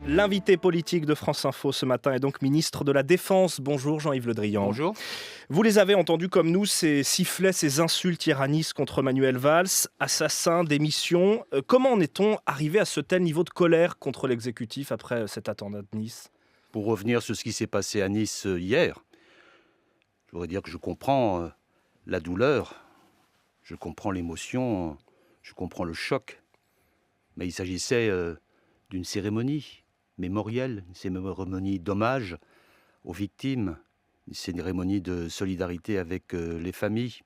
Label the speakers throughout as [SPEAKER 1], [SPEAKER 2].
[SPEAKER 1] L'invité politique de France Info ce matin est donc ministre de la Défense. Bonjour Jean-Yves Le Drian.
[SPEAKER 2] Bonjour.
[SPEAKER 1] Vous les avez entendus comme nous, ces sifflets, ces insultes hier à Nice contre Manuel Valls, assassin, démission. Comment en est-on arrivé à ce tel niveau de colère contre l'exécutif après cet attentat de Nice ?
[SPEAKER 2] Pour revenir sur ce qui s'est passé à Nice hier, je voudrais dire que je comprends la douleur, je comprends l'émotion, je comprends le choc. Mais il s'agissait d'une cérémonie mémorielle, une cérémonie d'hommage aux victimes, une cérémonie de solidarité avec les familles.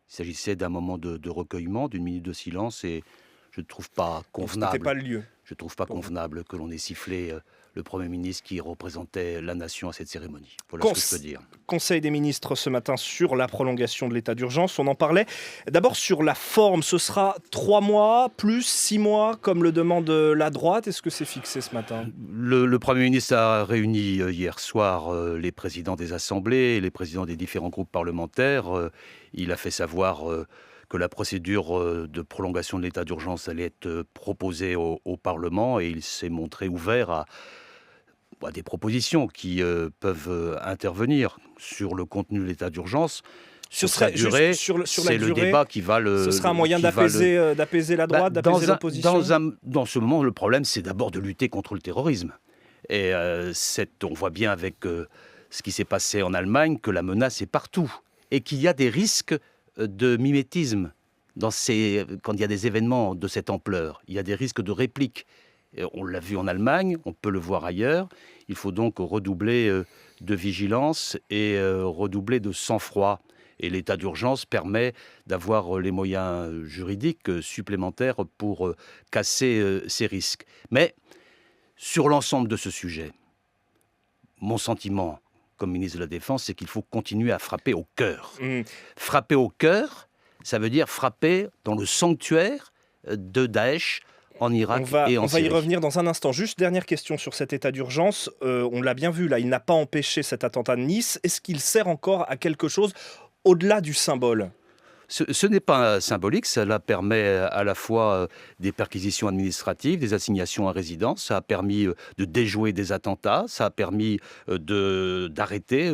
[SPEAKER 2] Il s'agissait d'un moment de recueillement, d'une minute de silence, et je ne trouve pas convenable.
[SPEAKER 1] C'était pas le lieu.
[SPEAKER 2] Je ne trouve pas convenable que l'on ait sifflé le Premier ministre qui représentait la nation à cette cérémonie. Voilà ce que je peux dire.
[SPEAKER 1] Conseil des ministres ce matin sur la prolongation de l'état d'urgence, on en parlait. D'abord sur la forme, ce sera 3 mois plus 6 mois comme le demande la droite. Est-ce que c'est fixé ce matin ?
[SPEAKER 2] Le Premier ministre a réuni hier soir les présidents des assemblées et les présidents des différents groupes parlementaires. Il a fait savoir que la procédure de prolongation de l'état d'urgence allait être proposée au Parlement, et il s'est montré ouvert à des propositions qui peuvent intervenir sur le contenu de l'état d'urgence. Sur sa durée, c'est le débat qui va le...
[SPEAKER 1] Ce sera un moyen d'apaiser la droite, d'apaiser l'opposition.
[SPEAKER 2] Dans ce moment, le problème, c'est d'abord de lutter contre le terrorisme. Et on voit bien avec ce qui s'est passé en Allemagne que la menace est partout. Et qu'il y a des risques de mimétisme quand il y a des événements de cette ampleur. Il y a des risques de réplique. On l'a vu en Allemagne, on peut le voir ailleurs. Il faut donc redoubler de vigilance et redoubler de sang-froid. Et l'état d'urgence permet d'avoir les moyens juridiques supplémentaires pour casser ces risques. Mais sur l'ensemble de ce sujet, mon sentiment comme ministre de la Défense, c'est qu'il faut continuer à frapper au cœur. Frapper au cœur, ça veut dire frapper dans le sanctuaire de Daesh en Irak et en Syrie.
[SPEAKER 1] On va y revenir dans un instant. Juste dernière question sur cet état d'urgence. On l'a bien vu, là, il n'a pas empêché cet attentat de Nice. Est-ce qu'il sert encore à quelque chose au-delà du symbole ?
[SPEAKER 2] Ce n'est pas symbolique, cela permet à la fois des perquisitions administratives, des assignations à résidence, ça a permis de déjouer des attentats, ça a permis d'arrêter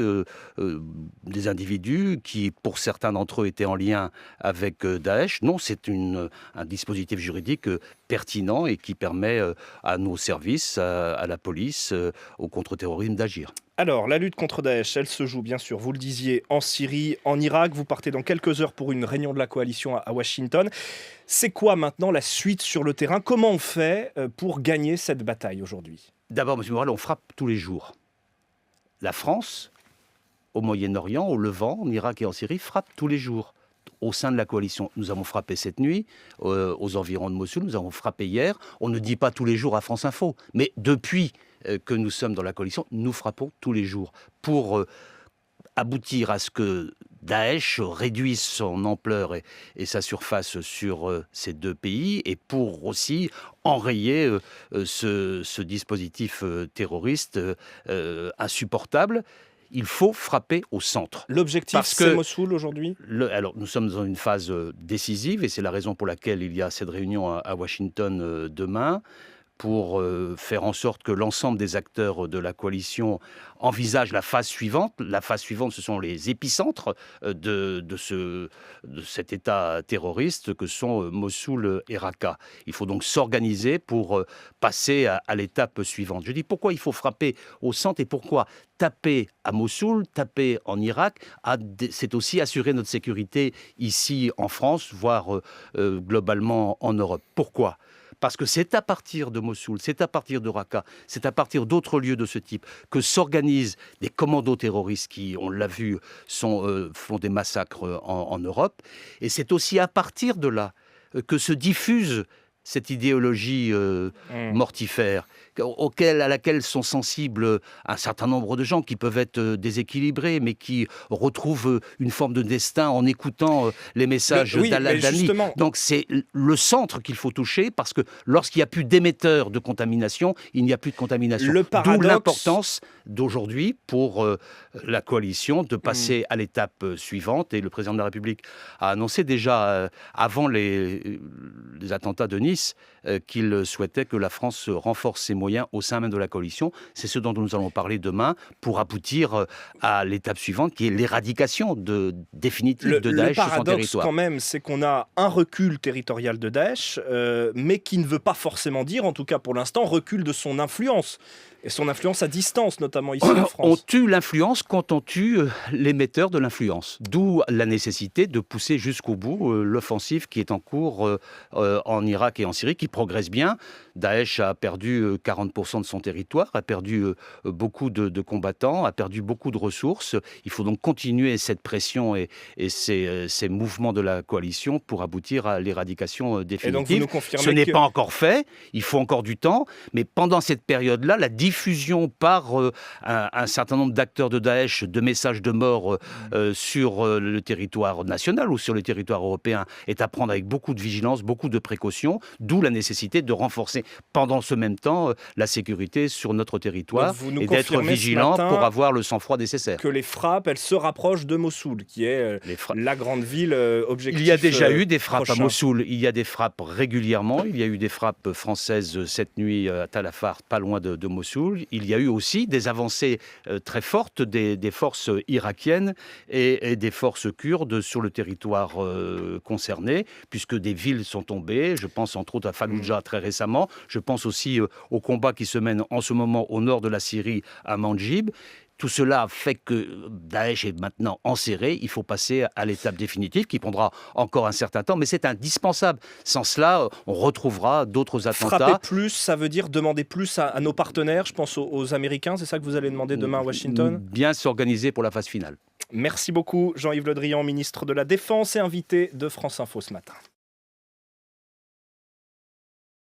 [SPEAKER 2] des individus qui, pour certains d'entre eux, étaient en lien avec Daesh. Non, c'est un dispositif juridique pertinent et qui permet à nos services, à la police, au contre-terrorisme d'agir.
[SPEAKER 1] Alors, la lutte contre Daesh, elle se joue bien sûr, vous le disiez, en Syrie, en Irak. Vous partez dans quelques heures pour une réunion de la coalition à Washington. C'est quoi maintenant la suite sur le terrain ? Comment on fait pour gagner cette bataille aujourd'hui ?
[SPEAKER 2] D'abord, M. Morel, on frappe tous les jours. La France, au Moyen-Orient, au Levant, en Irak et en Syrie, frappe tous les jours. Au sein de la coalition, nous avons frappé cette nuit, aux environs de Mossoul, nous avons frappé hier. On ne dit pas tous les jours à France Info, mais depuis que nous sommes dans la coalition, nous frappons tous les jours pour aboutir à ce que Daesh réduise son ampleur et sa surface sur ces deux pays, et pour aussi enrayer ce dispositif terroriste insupportable. Il faut frapper au centre.
[SPEAKER 1] L'objectif, c'est Mossoul aujourd'hui ?
[SPEAKER 2] Alors, nous sommes dans une phase décisive, et c'est la raison pour laquelle il y a cette réunion à Washington demain, pour faire en sorte que l'ensemble des acteurs de la coalition envisagent la phase suivante. La phase suivante, ce sont les épicentres de cet État terroriste que sont Mossoul et Raqqa. Il faut donc s'organiser pour passer à l'étape suivante. Je dis pourquoi il faut frapper au centre et pourquoi taper à Mossoul, taper en Irak, c'est aussi assurer notre sécurité ici en France, voire globalement en Europe. Pourquoi ? Parce que c'est à partir de Mossoul, c'est à partir de Raqqa, c'est à partir d'autres lieux de ce type que s'organisent des commandos terroristes qui, on l'a vu, font des massacres en Europe. Et c'est aussi à partir de là que se diffuse cette idéologie mortifère, à laquelle sont sensibles un certain nombre de gens qui peuvent être déséquilibrés, mais qui retrouvent une forme de destin en écoutant les messages d'Al-Adami. Donc c'est le centre qu'il faut toucher, parce que lorsqu'il n'y a plus d'émetteurs de contamination, il n'y a plus de contamination. D'où l'importance d'aujourd'hui pour la coalition de passer à l'étape suivante. Et le président de la République a annoncé déjà, avant les attentats de Nice, qu'il souhaitait que la France renforce ses moyens au sein même de la coalition. C'est ce dont nous allons parler demain pour aboutir à l'étape suivante, qui est l'éradication définitive de Daesh sur son
[SPEAKER 1] paradoxe
[SPEAKER 2] territoire.
[SPEAKER 1] quand même, c'est qu'on a un recul territorial de Daesh, mais qui ne veut pas forcément dire, en tout cas pour l'instant, recul de son influence. Et son influence à distance, notamment ici en France.
[SPEAKER 2] On tue l'influence quand on tue l'émetteur de l'influence. D'où la nécessité de pousser jusqu'au bout l'offensive qui est en cours en Irak et en Syrie, qui progresse bien. Daesh a perdu 40% de son territoire, a perdu beaucoup de combattants, a perdu beaucoup de ressources. Il faut donc continuer cette pression et ces mouvements de la coalition pour aboutir à l'éradication définitive.
[SPEAKER 1] Et donc vous nous confirmez
[SPEAKER 2] Ce n'est pas encore fait, il faut encore du temps, mais pendant cette période-là, la diffusion par un certain nombre d'acteurs de Daesh de messages de mort sur le territoire national ou sur le territoire européen est à prendre avec beaucoup de vigilance, beaucoup de précautions, d'où la nécessité de renforcer pendant ce même temps la sécurité sur notre territoire et d'être vigilant pour avoir le sang-froid nécessaire.
[SPEAKER 1] Que les frappes, elles se rapprochent de Mossoul, qui est la grande ville objectif.
[SPEAKER 2] Il y a déjà eu des frappes
[SPEAKER 1] prochain.
[SPEAKER 2] à Mossoul, il y a des frappes régulièrement, il y a eu des frappes françaises cette nuit à Tal Afar, pas loin de Mossoul. Il y a eu aussi des avancées très fortes des forces irakiennes et des forces kurdes sur le territoire concerné, puisque des villes sont tombées. Je pense entre autres à Fallujah très récemment. Je pense aussi aux combats qui se mènent en ce moment au nord de la Syrie, à Mandjib. Tout cela fait que Daesh est maintenant enserré. Il faut passer à l'étape définitive qui prendra encore un certain temps, mais c'est indispensable. Sans cela, on retrouvera d'autres attentats.
[SPEAKER 1] Frapper plus, ça veut dire demander plus à nos partenaires, je pense aux Américains, c'est ça que vous allez demander demain à Washington ?
[SPEAKER 2] Bien s'organiser pour la phase finale.
[SPEAKER 1] Merci beaucoup Jean-Yves Le Drian, ministre de la Défense et invité de France Info ce matin.